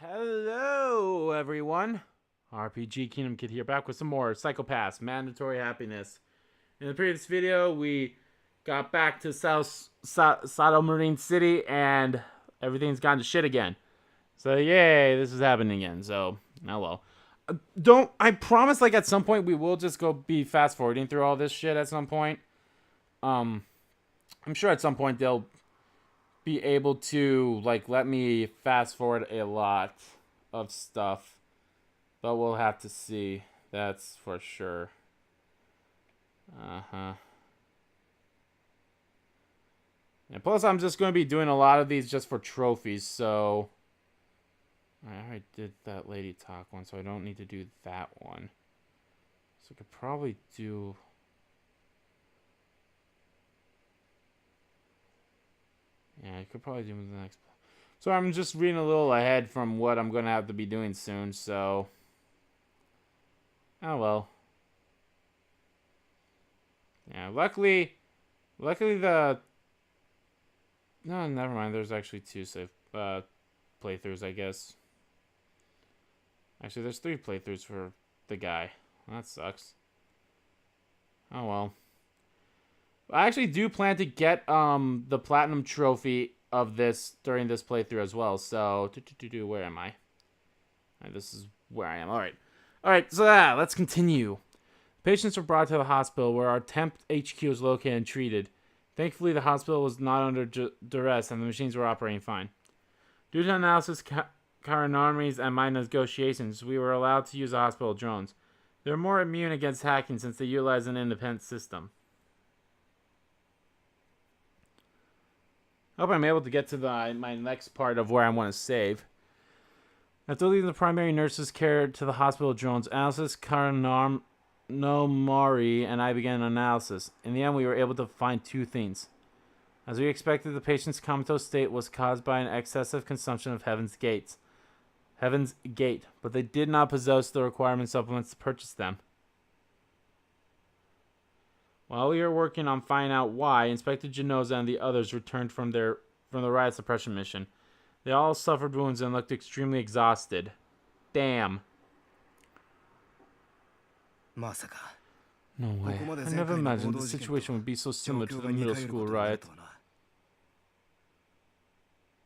Hello, everyone. RPG Kingdom Kid here, back with some more Psychopaths, Mandatory Happiness. In the previous video, we got back to Sato Marine City, and everything's gone to shit again. So, yay, this is happening again. So, oh well. I promise, like, at some point, we will just go be fast-forwarding through all this shit at some point. I'm sure at some point they'll be able to, like, let me fast-forward a lot of stuff. But we'll have to see. That's for sure. And plus, I'm just going to be doing a lot of these just for trophies, so... I already did that lady talk one, so I don't need to do that one. So I could probably do... Yeah, I could probably do the next... So I'm just reading a little ahead from what I'm going to have to be doing soon, so... Oh well. Yeah, luckily the... No, never mind. There's actually two save playthroughs, I guess. Actually, there's 3 playthroughs for the guy. Well, that sucks. Oh well. I actually do plan to get the platinum trophy of this during this playthrough as well. So, where am I? Right, this is where I am. All right. So let's continue. Patients were brought to the hospital where our temp HQ is located and treated. Thankfully, the hospital was not under duress and the machines were operating fine. Due to analysis, Karanarmi's, and my negotiations, we were allowed to use the hospital drones. They're more immune against hacking since they utilize an independent system. I hope I'm able to get to my next part of where I want to save. After leaving the primary nurse's care to the hospital drones, analysis Karanarmari and I began an analysis. In the end, we were able to find 2 things. As we expected, the patient's comatose state was caused by an excessive consumption of Heaven's Gate, but they did not possess the requirement supplements to purchase them. While we were working on finding out why, Inspector Genoza and the others returned from the riot suppression mission. They all suffered wounds and looked extremely exhausted. Damn. No way. I never imagined the situation would be so similar to the middle school riot.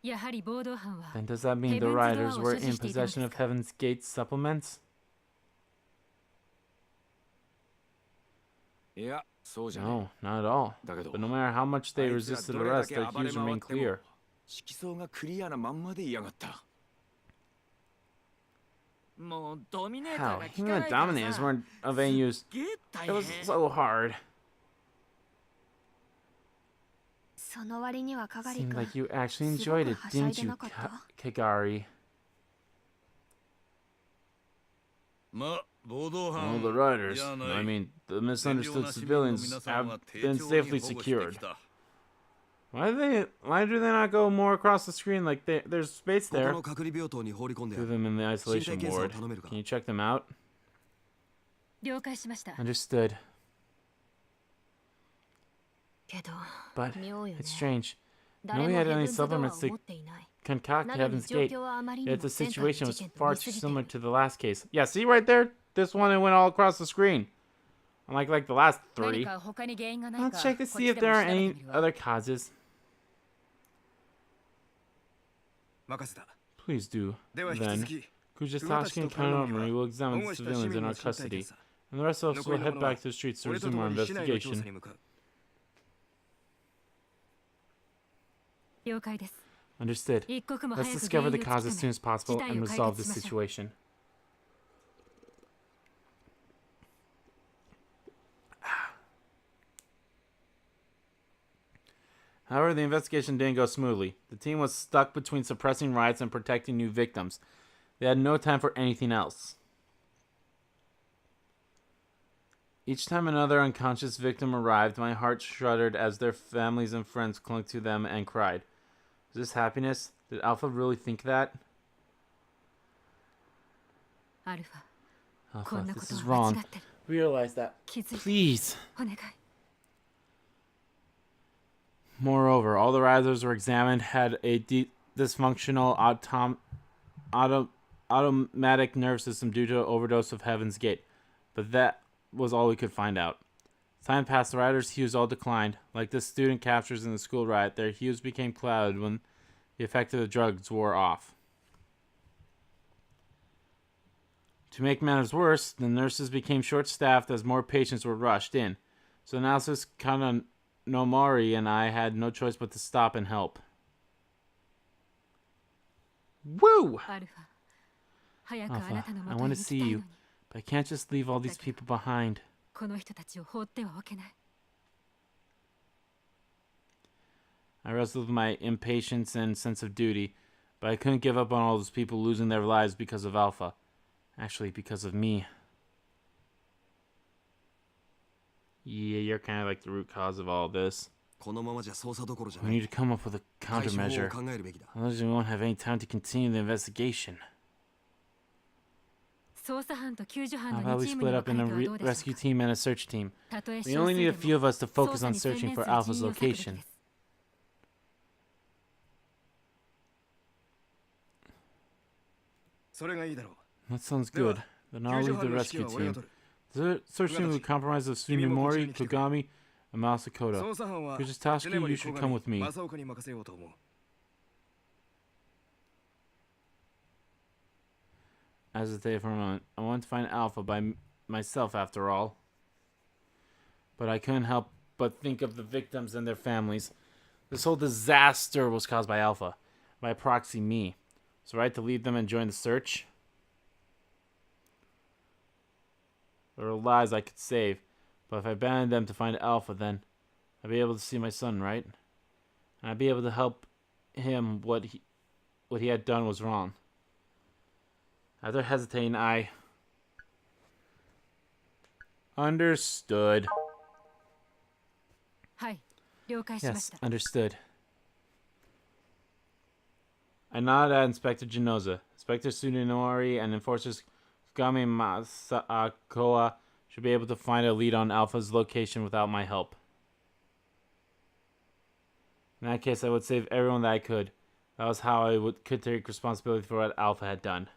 Then does that mean the rioters were in possession of Heaven's Gate supplements? No, not at all. But no matter how much they resisted arrest, their cues remain clear. How? Even the Dominators weren't of any use. It was so hard. Seemed like you actually enjoyed it, didn't you, Kagari? All the riders, I mean, the misunderstood civilians, have been safely secured. Why do they not go more across the screen? Like, there's space there. Put them in the isolation ward. Can you check them out? Understood. But it's strange. Nobody had any supplements to concoct Heaven's Gate, yet the situation was far too similar to the last case. Yeah, see right there? This one, it went all across the screen. Unlike the last 3. Let's check to see if there are any other causes. Please do. Then, Kugatachi and Karanarmi will examine the civilians in our custody, and the rest of us will head back to the streets to resume our investigation. Understood. Let's discover the cause as soon as possible and resolve this situation. However, the investigation didn't go smoothly. The team was stuck between suppressing riots and protecting new victims. They had no time for anything else. Each time another unconscious victim arrived, my heart shuddered as their families and friends clung to them and cried. Is this happiness? Did Alpha really think that? Alpha, this is wrong. Realize that. Please. Moreover, all the rioters were examined had a dysfunctional automatic nerve system due to an overdose of Heaven's Gate, but that was all we could find out. Time passed, the rioters' hues all declined. Like the student captures in the school riot, their hues became clouded when the effect of the drugs wore off. To make matters worse, the nurses became short-staffed as more patients were rushed in. So Analysis Kananomori and I had no choice but to stop and help. Woo! Alpha, I want to see you, but I can't just leave all these people behind. I wrestled with my impatience and sense of duty, but I couldn't give up on all those people losing their lives because of Alpha. Actually, because of me. Yeah, you're kind of like the root cause of all this. We need to come up with a countermeasure. Otherwise, we won't have any time to continue the investigation. How about we split up in a rescue team and a search team? We only need a few of us to focus on searching for Alpha's location. That sounds good. Then I'll lead the rescue team. The search team will comprise of Sumimori, Kogami, and Masakota. Kugatachi, you should come with me. I hesitated for a moment. I wanted to find Alpha by myself, after all. But I couldn't help but think of the victims and their families. This whole disaster was caused by Alpha. By proxy, me. So right to lead them and join the search? There were lives I could save, but if I abandoned them to find Alpha, then I'd be able to see my son, right? And I'd be able to help him. What he had done was wrong. After hesitating, I understood. Yes, understood. I nodded at Inspector Genoza. Inspector Tsunenori and Enforcers Kugami Masakoa should be able to find a lead on Alpha's location without my help. In that case, I would save everyone that I could. That was how I could take responsibility for what Alpha had done.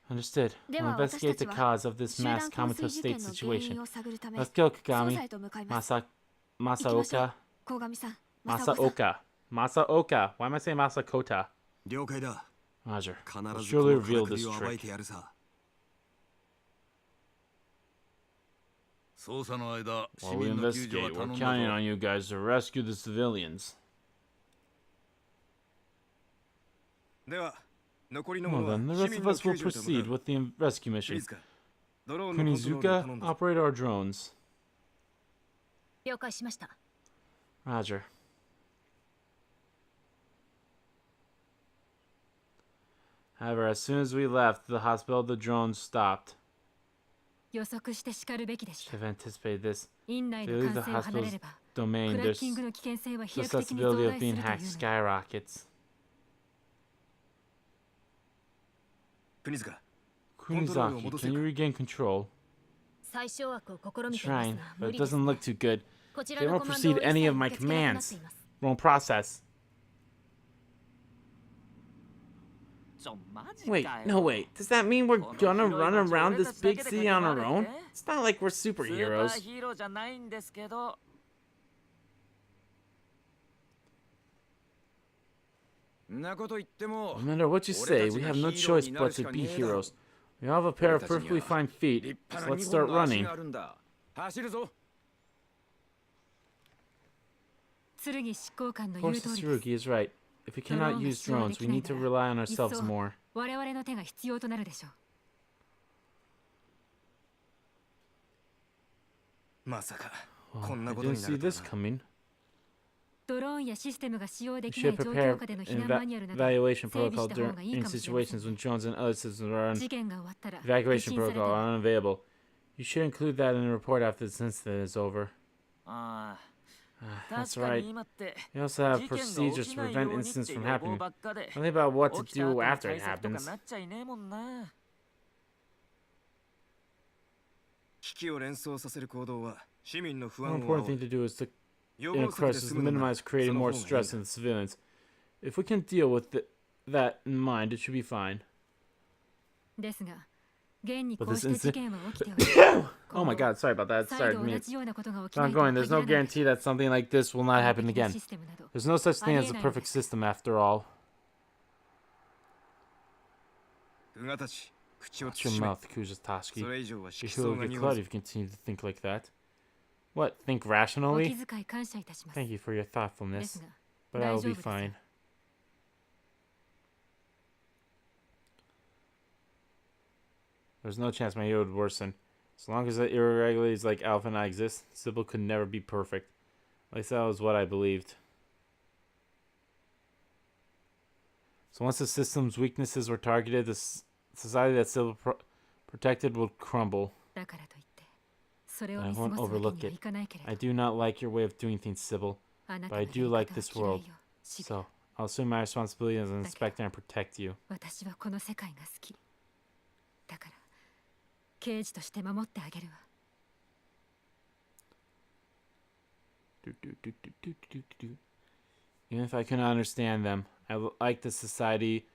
Understood. We'll investigate the cause of this mass comatose state situation. Let's go, Kagami. Masaoka. Masaoka. Why am I saying Masakota? Roger. We'll surely reveal this trick. While we investigate, we're counting on you guys to rescue the civilians. Well then, the rest of us will proceed with the rescue mission. Kunizuka, operate our drones. Roger. However, as soon as we left the hospital, the drones stopped. Should have anticipated this. If they leave the hospital's domain, there's susceptibility of being hacked skyrockets. Kunizaki, can you regain control? Trying, but it doesn't look too good. They won't proceed any of my commands. Won't process. Wait, no wait. Does that mean we're gonna run around this big city on our own? It's not like we're superheroes. No matter what you say, we have no choice but to be heroes. We all have a pair of perfectly fine feet, so let's start running. Enforcer Tsurugi is right. If we cannot use drones, we need to rely on ourselves more. Well, I didn't see this coming. We should prepare an evaluation protocol in situations when drones and other systems are evacuation protocol are unavailable. You should include that in the report after this incident is over. That's right. We also have procedures to prevent incidents from happening. Only about what to do after it happens. One important thing to do is to, in a crisis, minimize creating more stress in the civilians. If we can deal with that in mind, it should be fine. But this instant... Oh my god, sorry about that. Sorry, I'm going. There's no guarantee that something like this will not happen again. There's no such thing as a perfect system after all. Watch your mouth, Kugatachi. Your sure will get cloudy if you continue to think like that. What? Think rationally? Thank you for your thoughtfulness. But I will be fine. There's no chance my ear would worsen. As long as the irregularities like Alpha and I exist, Sybil could never be perfect. At least that was what I believed. So once the system's weaknesses were targeted, the society that Sybil protected would crumble. I won't overlook it. I do not like your way of doing things, Sybil, but I do like this world. So, I'll assume my responsibility as an inspector and protect you. Even if I cannot understand them, I like that society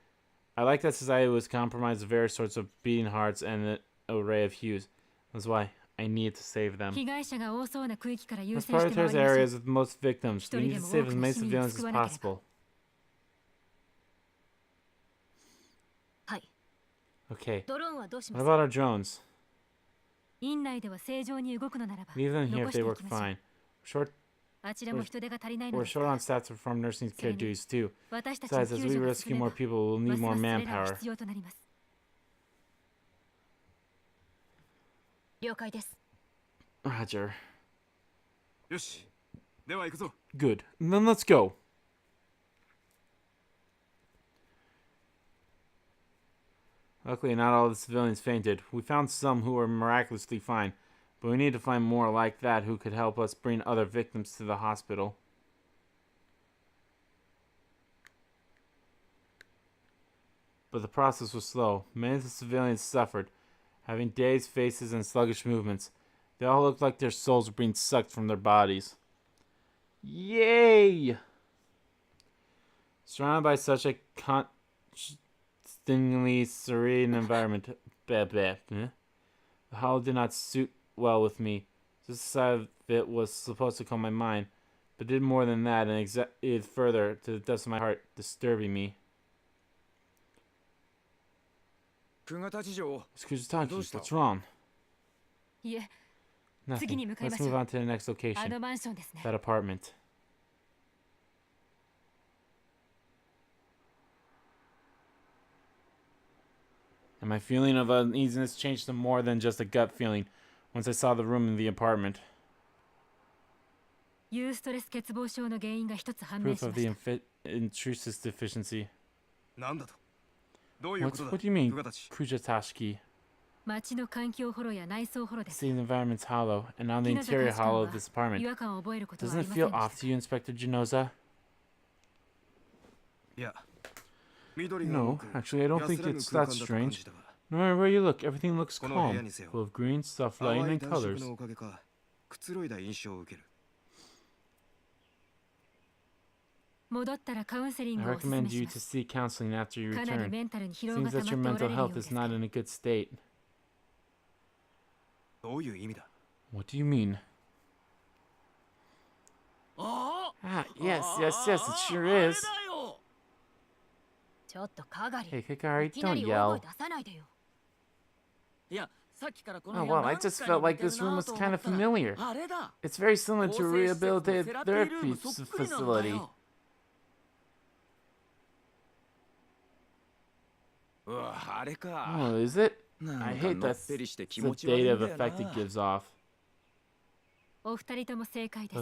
was compromised of various sorts of beating hearts and an array of hues. That's why I need to save them. Let's prioritize areas with most victims. We need to save as many civilians as possible. Okay. What about our drones? Leave them here if they work fine. We're short on staff to perform nursing care duties too. Besides, as we rescue more people, we'll need more manpower. Roger. Good. Then let's go. Luckily, not all the civilians fainted. We found some who were miraculously fine, but we need to find more like that who could help us bring other victims to the hospital. But the process was slow. Many of the civilians suffered, having dazed faces and sluggish movements. They all looked like their souls were being sucked from their bodies. Yay! Surrounded by such a stingingly serene environment, the hollow did not suit well with me. This side of it was supposed to calm my mind, but did more than that and it further to the depths of my heart, disturbing me. Kugatachi, what's wrong? Nothing. Let's move on to the next location. That apartment. And my feeling of uneasiness changed to more than just a gut feeling once I saw the room in the apartment. Proof of the intrusive deficiency. What do you mean, Kugatachi? See, the environment's hollow, and on the interior hollow of this apartment. Doesn't it feel off to you, Inspector Genoza? No, actually, I don't think it's that strange. No matter where you look, everything looks calm, full of green, soft lighting, and colors. I recommend you to seek counseling after you return. It seems that your mental health is not in a good state. What do you mean? Yes, it sure is. Hey, Hikari, don't yell. Oh, well, I just felt like this room was kind of familiar. It's very similar to a rehabilitative therapy facility. Oh, is it? I hate that sedative effect it gives off. Both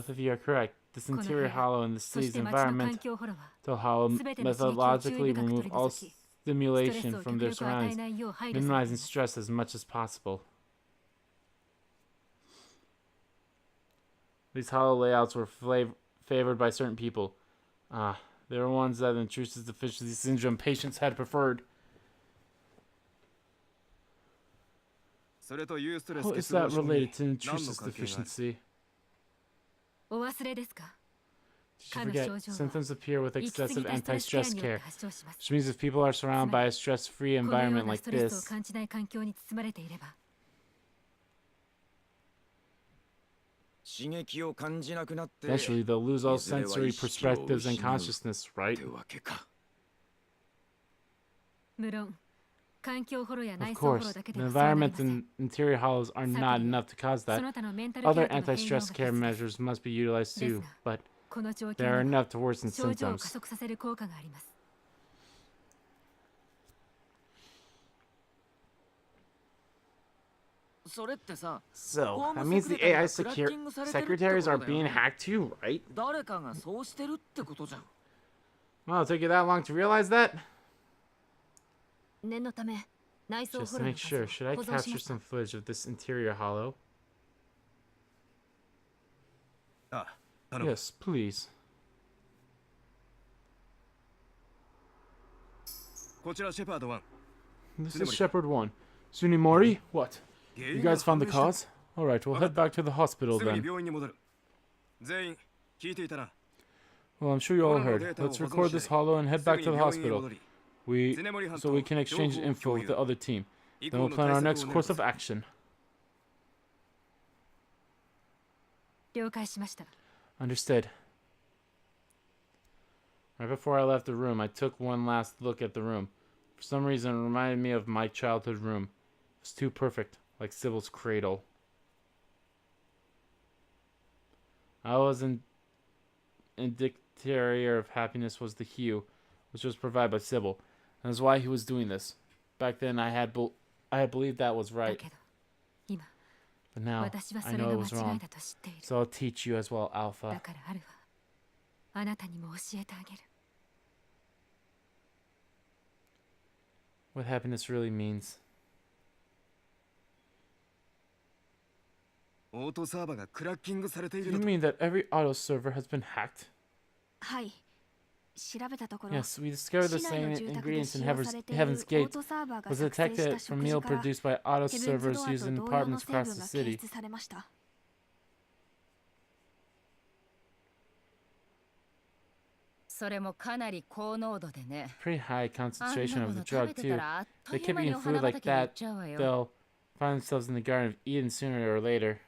of you are correct. This interior hollow in the city's environmental hollow methodologically remove all stimulation from their surroundings, minimizing stress as much as possible. These hollow layouts were favored by certain people. They were ones that intrusive deficiency syndrome patients had preferred. How is that related to intrusive deficiency? Did you forget? Symptoms appear with excessive anti-stress care, which means if people are surrounded by a stress-free environment like this, eventually they'll lose all sensory perspectives and consciousness, right? Of course, the environment and interior hollows are not enough to cause that. Other anti-stress care measures must be utilized too, but they are enough to worsen symptoms. So, that means the AI secretaries are being hacked too, right? Well, it took you that long to realize that? Just to make sure, should I capture some footage of this interior hollow? Yes, please. This is Shepherd 1. Sunimori? What? You guys found the cause? Alright, we'll head back to the hospital then. Well, I'm sure you all heard. Let's record this hollow and head back to the hospital. So we can exchange info with the other team. Then we'll plan our next course of action. Understood. Right before I left the room, I took one last look at the room. For some reason, it reminded me of my childhood room. It was too perfect, like Sybil's cradle. I was indicator of happiness was the hue, which was provided by Sybil. And that's why he was doing this. Back then, I had believed that was right. But now, I know it was wrong. So I'll teach you as well, Alpha. What happiness really means. Do you mean that every auto server has been hacked? Yes, we discovered the same ingredients in Heaven's Gate was detected from meal produced by auto servers used in apartments across the city. Pretty high concentration of the drug too. They keep eating food like that, they'll find themselves in the Garden of Eden sooner or later.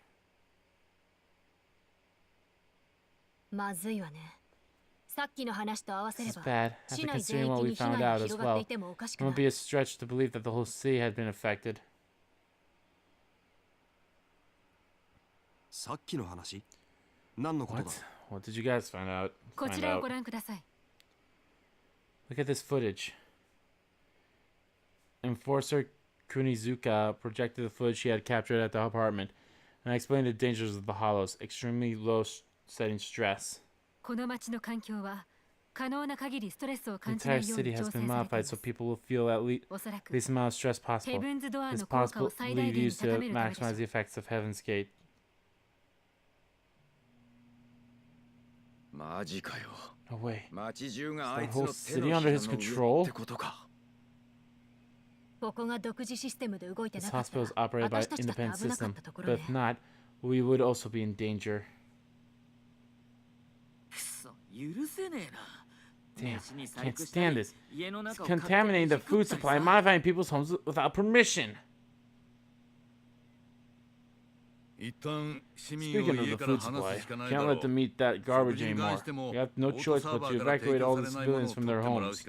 This is bad, after considering what we found out as well. It won't be a stretch to believe that the whole city had been affected. What? What did you guys find out? Look at this footage. Enforcer Kunizuka projected the footage she had captured at the apartment, and explained the dangers of the hollows, extremely low setting stress. The entire city has been modified so people will feel at least amount of stress possible. It's possibly used to maximize the effects of Heaven's Gate. No way. Is the whole city under his control? This hospital is operated by an independent system, but if not, we would also be in danger. Damn, I can't stand this. It's contaminating the food supply and modifying people's homes without permission. Speaking of the food supply, can't let them eat that garbage anymore. We have no choice but to evacuate all the civilians from their homes.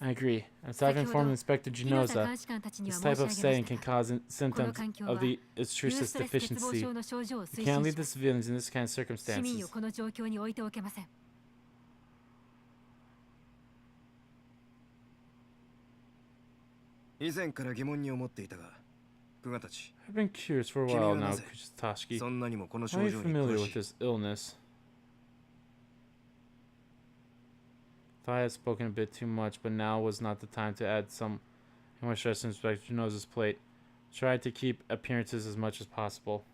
I agree. As I've informed Inspector Ginoza, this type of setting can cause symptoms of the intrusive deficiency. We can't leave the civilians in this kind of circumstances. I've been curious for a while now, Kugatachi. Are you familiar with this illness? Thought I had spoken a bit too much, but now was not the time to add some more stress to Inspector Ginoza's plate. Tried to keep appearances as much as possible.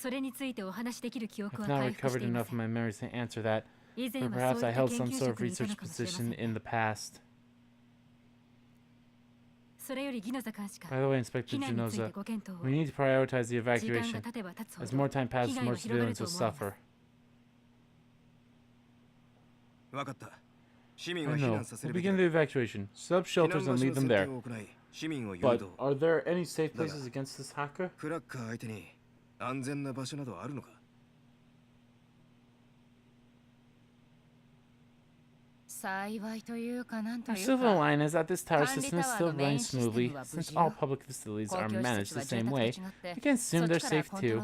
I've not recovered enough of my memories to answer that, but perhaps I held some sort of research position in the past. By the way, Inspector Junoza, we need to prioritize the evacuation. As more time passes, more civilians will suffer. I know. We'll begin the evacuation. Set up shelters and leave them there. But are there any safe places against this hacker? The silver line is that this tower system is still running smoothly. Since all public facilities are managed the same way, we can assume they're safe too.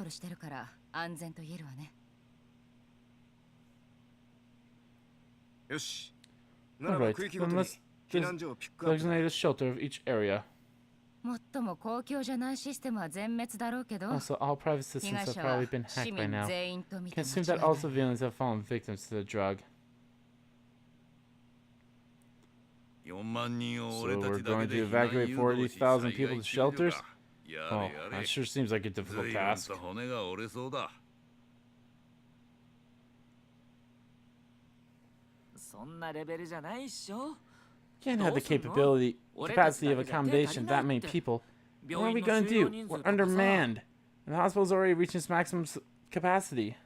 Alright, then let's designate a shelter of each area. Also, all private systems have probably been hacked by now. We can assume that all civilians have fallen victims to the drug. So we're going to evacuate 40,000 people to shelters? Oh, that sure seems like a difficult task. Can't have the capacity of accommodation that many people. What are we gonna do? We're undermanned. And the hospital's already reaching its maximum capacity.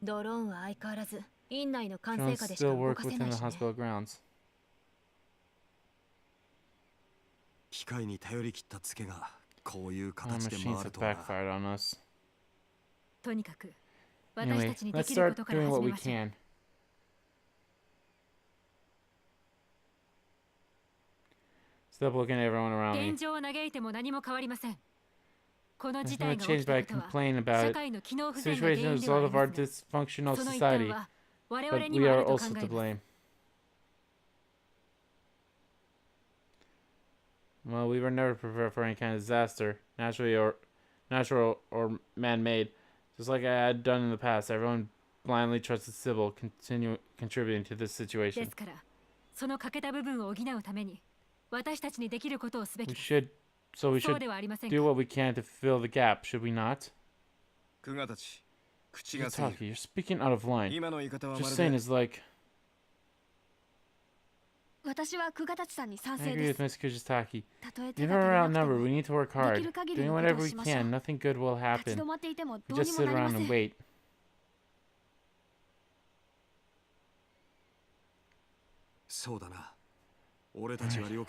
Drones still work within the hospital grounds. Our machines have backfired on us. Anyway, let's start doing what we can. Stop looking at everyone around me. Nothing will change by complaining about it. The situation is a result of our dysfunctional society, but we are also to blame. Well, we were never prepared for any kind of disaster, natural or man-made. Just like I had done in the past, everyone blindly trusted Sybil, contributing to this situation. We should do what we can to fill the gap, should we not? Kugatachi, you're speaking out of line. What you're saying is like... I agree with Miss Kugatachi. Even if we're outnumbered, we need to work hard. Doing whatever we can, nothing good will happen. We just sit around and wait. We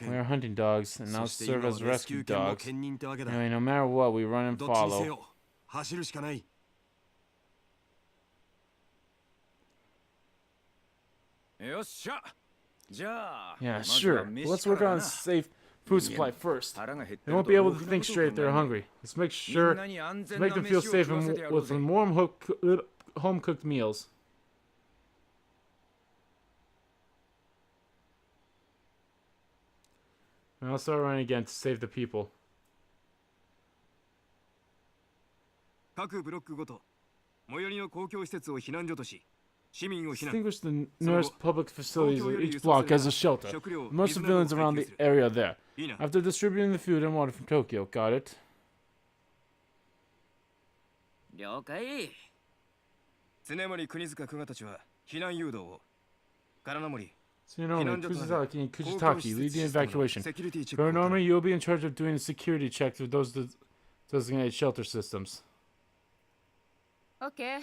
are hunting dogs, and now serve as rescue dogs. Anyway, no matter what, we run and follow. Yeah, sure. But let's work on safe food supply first. They won't be able to think straight if they're hungry. Let's make them feel safe with some warm home-cooked meals. And I'll start running again to save the people. Distinguish the nearest public facilities of each block as a shelter. Most civilians around the area there. After distributing the food and water from Tokyo, got it? Tsunomi, Kuzataki, and Kugatachi lead the evacuation. Kuronomi, you'll be in charge of doing the security checks with those designated shelter systems. Okay.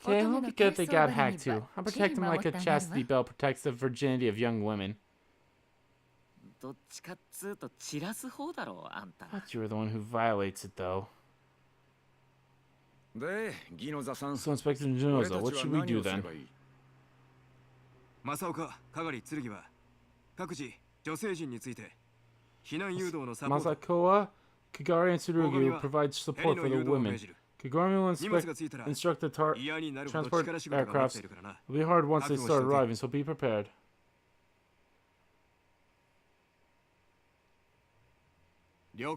Okay, who could get they got hacked too? I'll protect them like a chastity belt protects the virginity of young women. I thought you were the one who violates it, though. So, Inspector Junoza, what should we do then? Masaoka, Kagari, and Tsurugi will provide support for the women. Kagami will instruct the transport aircrafts. It'll be hard once they start arriving, so be prepared. Oh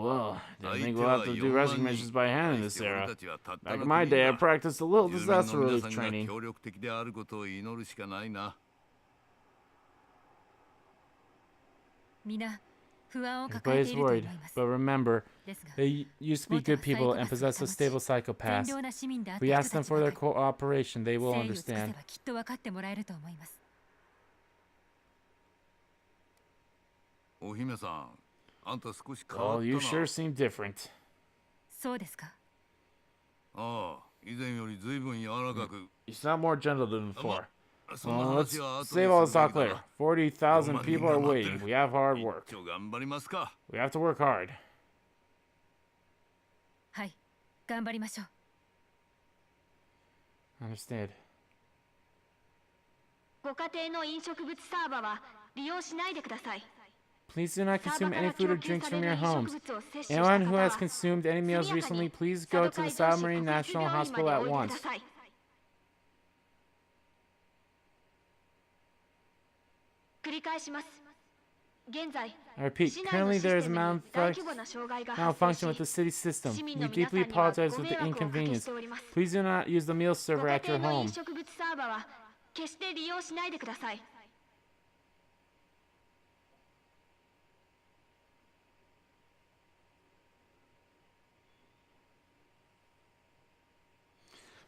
well, I think we'll have to do rescue missions by hand in this era. Back in my day, I practiced a little disaster relief training. Everybody's worried, but remember, they used to be good people and possess a stable psychopath. If we ask them for their cooperation, they will understand. Oh, you sure seem different. You sound more gentle than before. Well, let's save all this talk later. 40,000 people are waiting. We have hard work. We have to work hard. Understand. Please do not consume any food or drinks from your homes. Anyone who has consumed any meals recently, please go to the Submarine National Hospital at once. I repeat, currently there is a malfunction with the city system. We deeply apologize for the inconvenience. Please do not use the meal server at your home.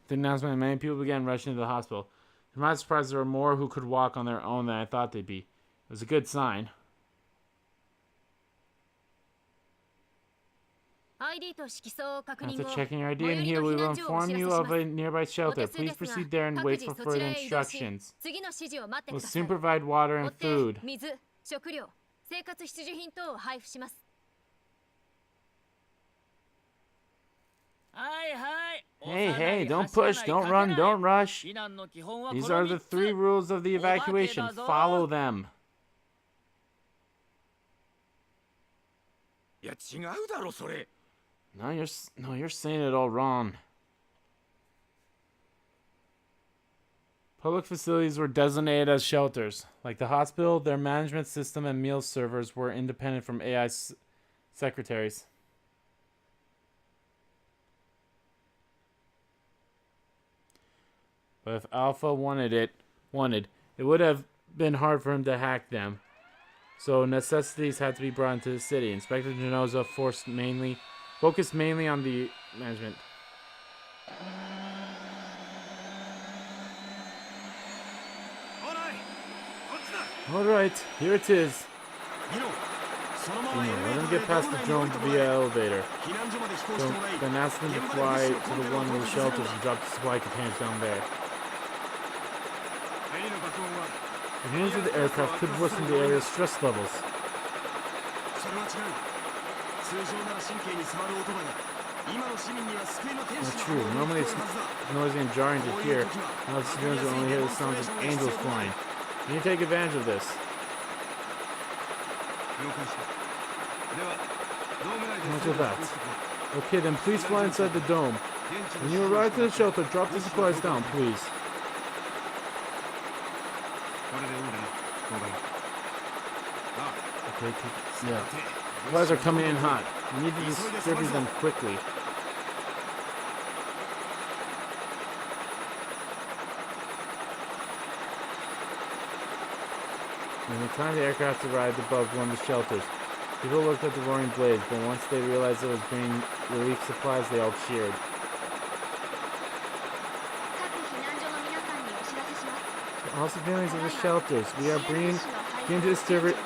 The announcement, many people began rushing to the hospital. I'm not surprised there were more who could walk on their own than I thought they'd be. It was a good sign. After checking your ID in here, we will inform you of a nearby shelter. Please proceed there and wait for further instructions. We'll soon provide water and food. Hey, don't push, don't run, don't rush. These are the 3 rules of the evacuation. Follow them. No, you're saying it all wrong. Public facilities were designated as shelters. Like the hospital, their management system and meal servers were independent from AI secretaries. But if Alpha wanted it would have been hard for him to hack them. So necessities had to be brought into the city. Inspector Genoza focused mainly on the management. Alright, here it is. Let them get past the drone via elevator. Then ask them to fly to the one with the shelters and drop the supply containers down there. The hands of the aircraft could worsen the area's stress levels. Not true. Normally it's noisy and jarring to hear. Now the civilians will only hear the sounds of angels flying. You need to take advantage of this. Roger that. Okay, then please fly inside the dome. When you arrive to the shelter, drop the supplies down, please. Okay, yeah. Supplies are coming in hot. You need to distribute them quickly. In the time the aircraft arrived above one of the shelters, people looked at the roaring blaze, but once they realized it was bringing relief supplies, they all cheered. To all civilians of the shelters, we are beginning to distribute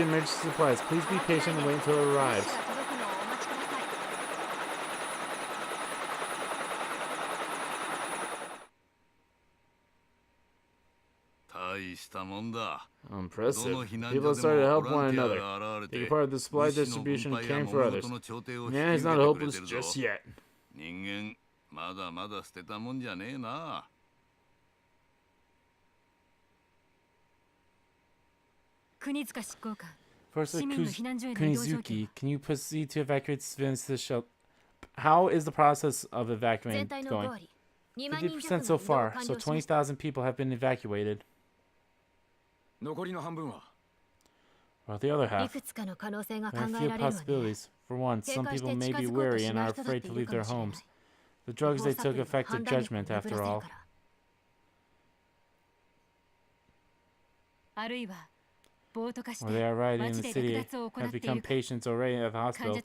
emergency supplies. Please be patient and wait until it arrives. Impressive. People started to help one another. Taking part of the supply distribution and caring for others. Man is not hopeless just yet. First, Kunizuki, can you proceed to evacuate civilians to the shelter? How is the process of evacuating going? 50% so far, so 20,000 people have been evacuated. Well, the other half. There are a few possibilities. For one, some people may be weary and are afraid to leave their homes. The drugs they took affected judgment, after all. Or they are rioting in the city, have become patients already at the hospital, or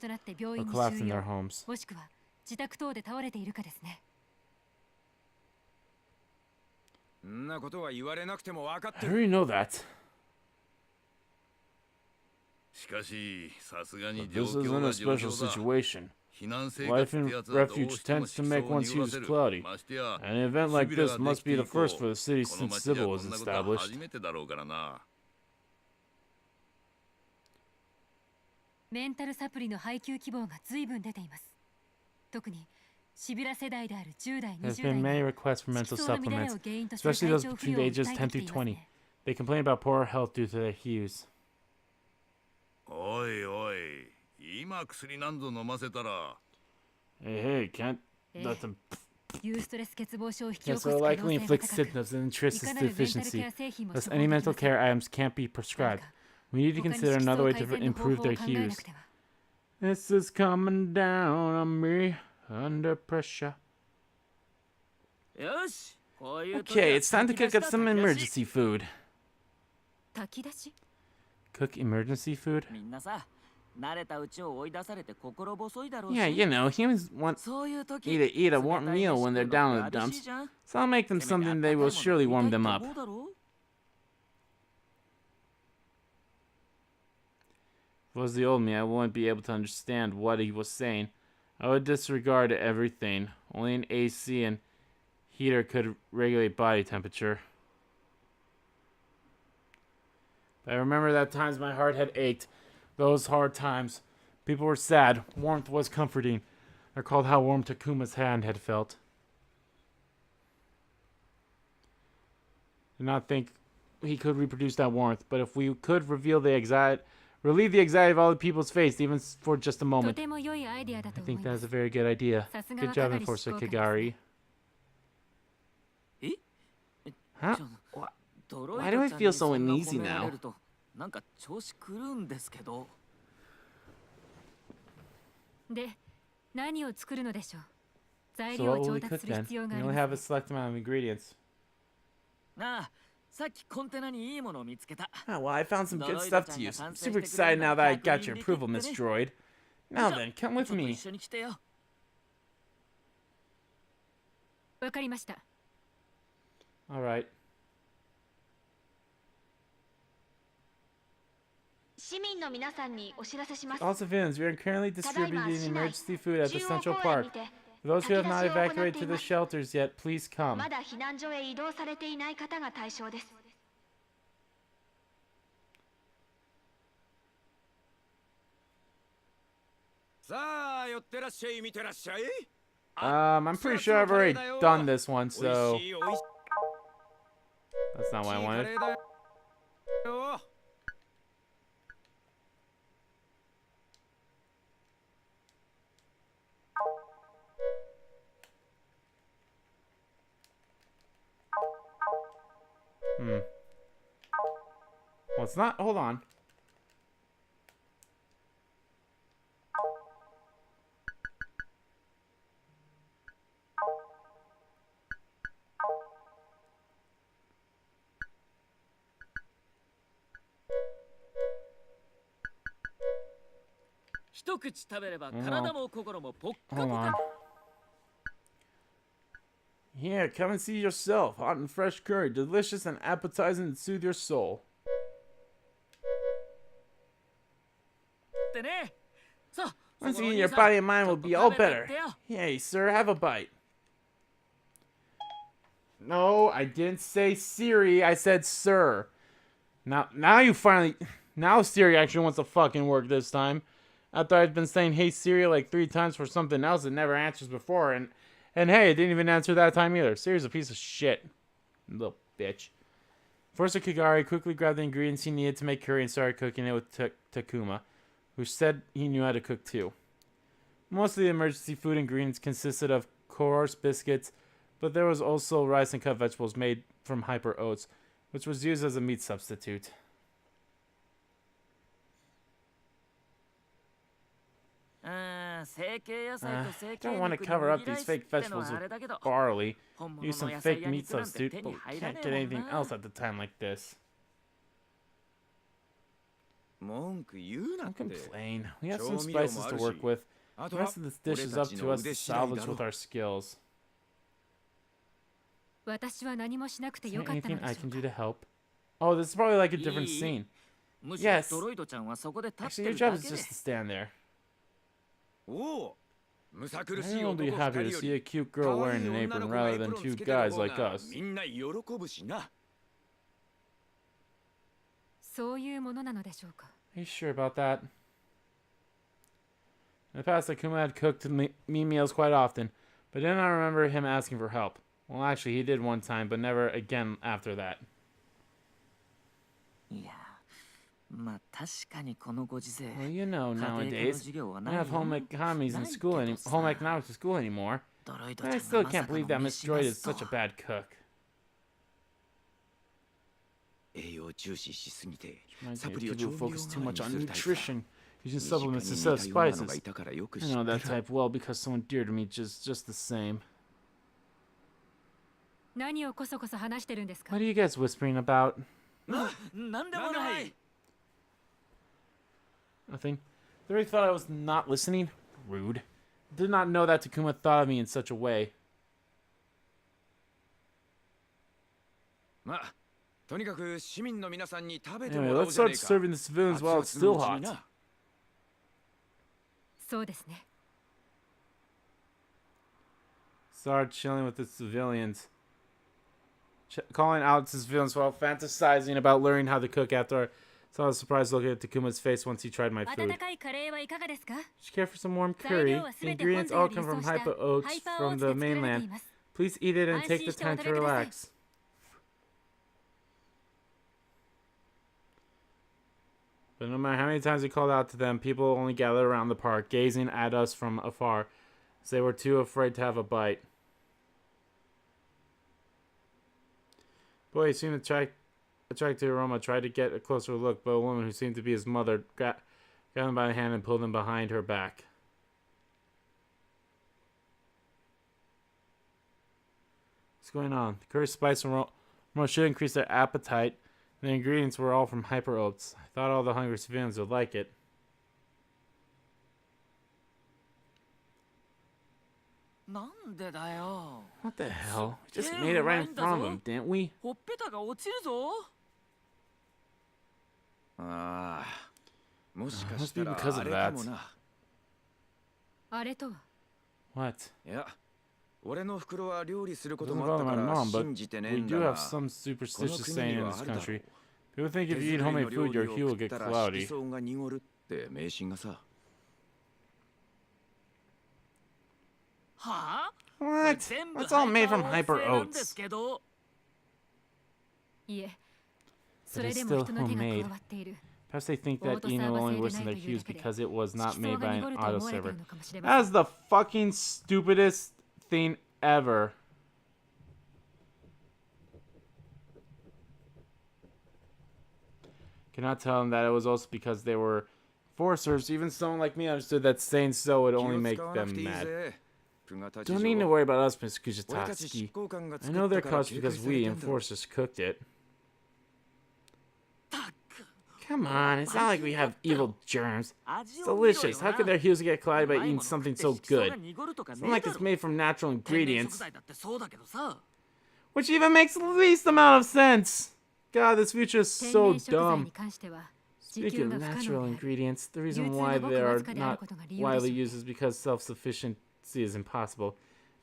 collapsed in their homes. もしくは自宅等で倒れているかですね。そんなことは言われなくても分かって I る。 already know that. しかし、さすがに But 状 this 況 isn't が a 状 special 況だ。 situation. 避難生 Life 活っ in てやつはどう refuge しても tends to 色 make 相に one's 言わ hues せる。 cloudy. ましてや、 An event like シビラ this がで must きて be 以 the 降、 first for the city この since 町では Sybil こ was んなことは established. 初めてだろうからな。メンタルサプリの配給希望が随分出ています。特にシビラ世代である10代、 There's 20 been 代 many が requests for 色 mental 素の乱れ supplements, を原因とする especially 体 those 調不 between 良を the ages 訴え 10 through てきています 20. ね。 They complain about poor health due to their hues. おいおい、今薬なんぞ飲ませたら。 Hey, can't let them. ユーストレス欠乏症を引き起こ Yes, す will 可能 likely 性が inflict 高く、 symptoms and interest いかなるメンタルケ deficiency. ア製品も Thus, 処 any 方でき mental ません。 care items can't be 何 prescribed. か We need to 他に consider 色素 another を way 改 to 善の方 improve 法を their 考えな hues. くては。 This is coming down on me under pressure. よし、こういう時 Okay, は it's time to cook up some 炊き出し emergency food. 炊き出し？ Cook emergency food? みんなさ、慣れたうちを追い出されて心細いだろうし。 Yeah, you know, humans want そういう時 need to eat a warm meal when they're down in the dumps, so I'll make them something they will surely warm them up. If it was the old me, I wouldn't be able to understand what he was saying. I would disregard everything. Only an AC and heater could regulate body temperature. I remember that times my heart had ached. Those hard times. People were sad. Warmth was comforting. I recalled how warm Takuma's hand had felt. I did not think he could reproduce that warmth, but if we could relieve the anxiety of all the people's face, even for just a と moment, ても良いアイデアだ I と思い think ま that's す a。very good idea. さすが Good 若 job, かり執 Enforcer 行官です Kagari. ね。え Huh? ドロイ Why ド do I ちゃん feel に so そんな uneasy 褒めら now? れるとなんか調子狂うんですけど。で、何を作るのでしょう。材 So 料 what を will 調 we 達 cook する then? 必要が We あり only ま have a すね。 select amount of ingredients. なあ、さっきコンテナにいいものを見つけた。 Oh, well, I found some good Droid stuff to ちゃんが use. 完 I'm 成 super してくれ excited る now なら that I got 100 your 入り approval, 切 Miss ってね。 Droid. Now then, come ちょ with っと me. 一緒に来てよ。わかりました。 All right. 市民の皆さんにお知らせします。 All civilians, we are currently ただいま distributing 市内 emergency food at the 中央 Central 公園 Park. にて For those who have 炊き not 出しを行っ evacuated て to い the ます。 shelters yet, please come. まだ避難所へ移動されていない方が対象です。さあ、寄ってらっしゃい、見てらっしゃい。 I'm pretty sure I've already done this one, おい so しいおいし that's not い what I カ wanted. レーだよ。 Well, it's not. Hold on. "一口食べれば体も心もポッカポ Hold on. カ。 Here, come and see yourself. Hot and fresh curry, delicious and appetizing to soothe your soul. ってね。さあ、 Once そ you こ eat, の your お兄さん body and mind ちょ will っと be all 食べて better. ってよ。 Hey, sir, have a bite. No, I didn't say Siri. I said sir. Now you finally. Now Siri actually wants to fucking work this time. After I've been saying hey Siri like 3 times for something else it never answers before, and hey, it didn't even answer that time either. Siri's a piece of shit. Little bitch. Enforcer Kagari quickly grabbed the ingredients he needed to make curry and started cooking it with Takuma, who said he knew how to cook too. Most of the emergency food ingredients consisted of coarse biscuits, but there was also rice and cut vegetables made from hyper oats, which was used as a meat substitute. Don't want to cover up these fake vegetables with barley. Use some fake meat substitute, but we can't get anything else at the time like this. Don't complain. We have some spices to work with. The rest of this dish is up to us to salvage with our skills. 私は何もしなくて Is よ there かったの anything で I しょ can う do か to help? Oh, this is probably like a different scene. むしろ Yes. ドロイドちゃんはそこで立っ Actually, て your る job だ is けで just to stand there. おお、むさ苦しい Anyone 男 will be 2 happy 人 to よ see a り cute 可 girl 愛 wearing い an 女の apron 子がエ rather プ than ロン two つけてる guys 方 like が us. みんな喜ぶしな。そういうものなのでしょうか Are you sure about that? In the past, Takuma had cooked me meals quite often, but then I remember him asking for help. Well, actually, he did one time, but never again after that. いやまあ確かにこのご時世 Well, you know, 家庭科の nowadays, 授業は we ない don't have よ home economies inない school けどさ。 home economics in school anymore. ドロイド But ち I ゃん still がまさ can't か believe の that 飯 Miss マ Droid ス is と such a bad cook. 栄養重視しすぎて Reminds サ me プ of リを people 調 who 味料 focus 代 too わり much に on するタイプだ。 nutrition, using 身近 supplements に instead 似 of たようなの spices. がいたからよく I 知って know る that type well because someone dear to me just the same. 何をこそこそ話してるんですか What are you guys whispering about? なんでもない Nothing. They really thought I was not listening? Rude. Did not know that Takuma thought of me in such a way. まあとにかく市民の皆さんに食べて Anyway, もらおう let's じゃね start えか。 serving the civilians while it's 熱々 still のうちに hot. な。そうですね Start chilling with the civilians. Calling out to civilians while fantasizing about learning how to cook after I saw a surprised look at Takuma's face once he tried my 温 food. かいカレーはいかがですか Did you care for some warm curry? The ingredients all come from Hyper Oats from the mainland. Please eat it and take the time to relax. But no matter how many times we called out to them, people only gathered around the park, gazing at us from afar, as they were too afraid to have a bite. Boy, he seemed attracted to Aroma, tried to get a closer look, but a woman who seemed to be his mother grabbed him by the hand and pulled him behind her back. What's going on? The curry, spice, and aroma should increase their appetite. The ingredients were all from Hyper Oats. I thought all the hungry civilians would like it. What the hell? We just made it right in front of him, didn't we? ほっぺたが落ちるぞああ、もしか Must した be ら because あ of れか that. もな。あれとは What? いや、俺の袋は料理するこ It と doesn't もあった bother か my ら mom, but 信じてねえ we ん do だ have が。 some superstitious この国 saying に in は this あるだろう。 country. People think 手 if 作 you り eat の homemade 料 food, 理 your を hue will 食っ get たら cloudy. 色素が濁るって迷信がさ。はあ What? 全部 That's all made from ハイパ Hyper ーオーツ製なんです Oats. けどいえそれ But で it's も still 人の手が homemade. 加わっている Perhaps they think that Auto Eno will only server worsen their 製でないという hues だけで because it was not 色 made 素が by 濁 an ると auto 思われてい server. るのかもしれません That is the fucking stupidest thing ever. Cannot tell them that it was also because they were enforcers. Even someone like me understood that saying so would 気 only を make 使わなく them ていい mad. ぜ。クガタチ Don't need to 嬢。 worry about us, Miss 俺たち執 Kugatachi. 行官が I 作 know っ they're たから caused 警戒 because され we たんだろ。 enforcers cooked it. Come on, it's not like we have evil germs. It's delicious. How could their hues get clouded by eating something so good? It's not like it's made from natural ingredients. Which even makes the least amount of sense. God, this future is 天 so 然食材 dumb. に関しては自 Speaking 給 of が不可 natural 能である ingredients, the reason 流通 why がご they くわ are ずかである not ことが理由で widely しょう used is because self-sufficiency is impossible.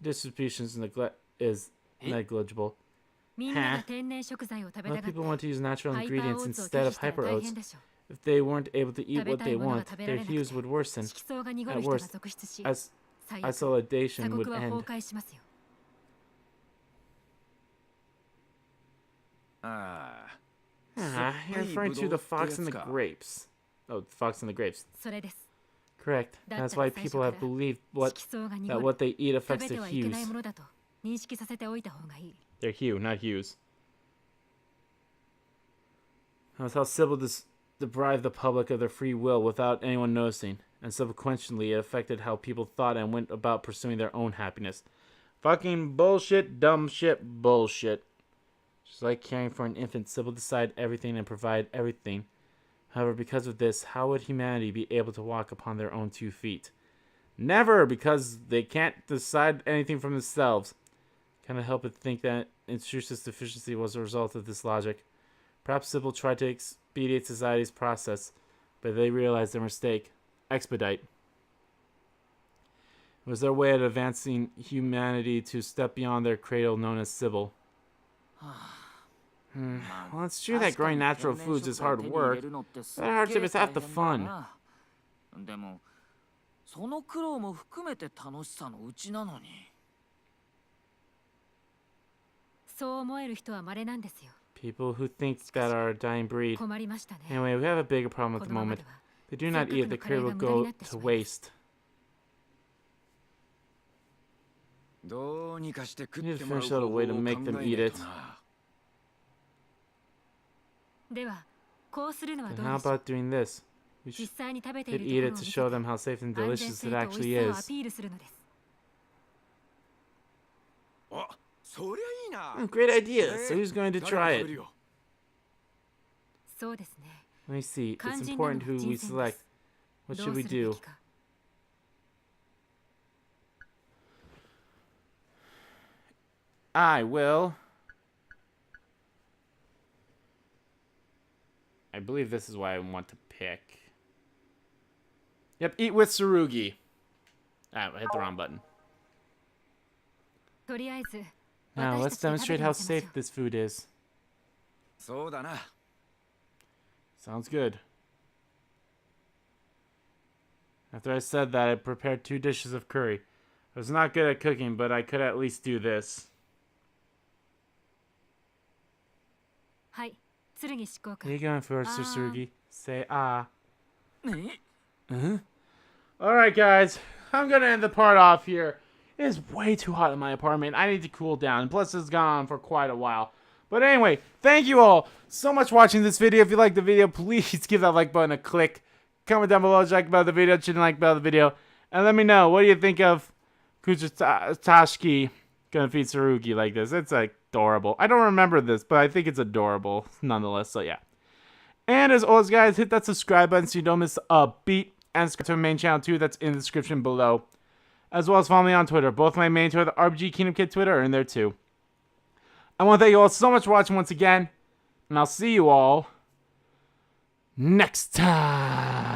Distribution is negligible. みんなが天然食材を食べ But たがって people want to use natural ハイパー ingredients オーツを instead 拒 of 否したら hyper 大 oats. 変でしょう If they weren't able to eat 食べ what た they いものが want, 食べら their れなく hues て would worsen. 色素が濁 At る人が worst, 続出し as 最悪 isolation 鎖 would 国は崩 end. 壊しますよ ああ。 Ah, you're referring to the fox and the grapes. Oh, the fox and the grapes. それです Correct. だった That's ら why 最初 people か have ら believed 色素が that 濁る what they eat 食 affects べて their はいけない hues. ものだと認識させておいた方がいい Their hue, not hues. That's how Sybil deprived the public of their free will without anyone noticing, and subsequently it affected how people thought and went about pursuing their own happiness. Fucking bullshit, dumb shit, bullshit. Just like caring for an infant, Sybil decided everything and provided everything. However, because of this, how would humanity be able to walk upon their own 2 feet? Never, because they can't decide anything for themselves. Cannot help but think that Intrusus' deficiency was a result of this logic. Perhaps Sybil tried to expedite society's process, but they realized their mistake. Expedite. It was their way of advancing humanity to step beyond their cradle known as Sybil. Well, it's true that growing natural foods is hard work, but that hardship is half the fun. でもその苦労も含めて楽しさのうちなのに。そう思える人は稀なんですよ。 People who think that are a dying breed. 困りましたね。 Anyway, we have a bigger problem at the moment. They do not eat, the curry will go to waste. どうにかして食 We っ need て to もらう finish out a 方法 way を to 考 make え them ない eat と it. な。では、こうするのは Then どう how でしょう。 about doing this? We 実 should 際に食べてい eat るところを it 見 to せ show て them how safe and 安全 delicious 性 it と美味 actually しさをア is. ピールするのです。あ、そりゃいいな。 Great idea. So who's going to 誰が try 食べる it? よ。そうですね。 Let me see. It's 肝心なの important は who 人 we 選 select. です。 What ど should う we するべ do? きか。I will. I believe this is what I want to pick. Yep, eat with Tsurugi. Ah, I hit the wrong button. とりあえず、 Now 私 let's たちで食べ demonstrate て how みせましょ safe this food is. そうだな。 Sounds good. After I said that, I prepared 2 dishes of curry. I was not good at cooking, but I could at least do this. う。はい、剣執行 Here you 官。 go, Enforcer Tsurugi. Say ah. ね Alright, guys. I'm gonna end the part off here. It is way too hot in my apartment. I need to cool down. Plus, it's gone on for quite a while. But anyway, thank you all so much for watching this video. If you liked the video, please give that like button a click. Comment down below what you like about the video, what you didn't like about the video. And let me know, what do you think of Kugatachi gonna feed Tsurugi like this? It's adorable. I don't remember this, but I think it's adorable nonetheless. So yeah. And as always, guys, hit that subscribe button so you don't miss a beat. And subscribe to my main channel too. That's in the description below. As well as follow me on Twitter. Both my main Twitter, the RBG Kingdom Kid Twitter, are in there too. I want to thank you all so much for watching once again. And I'll see you all next time.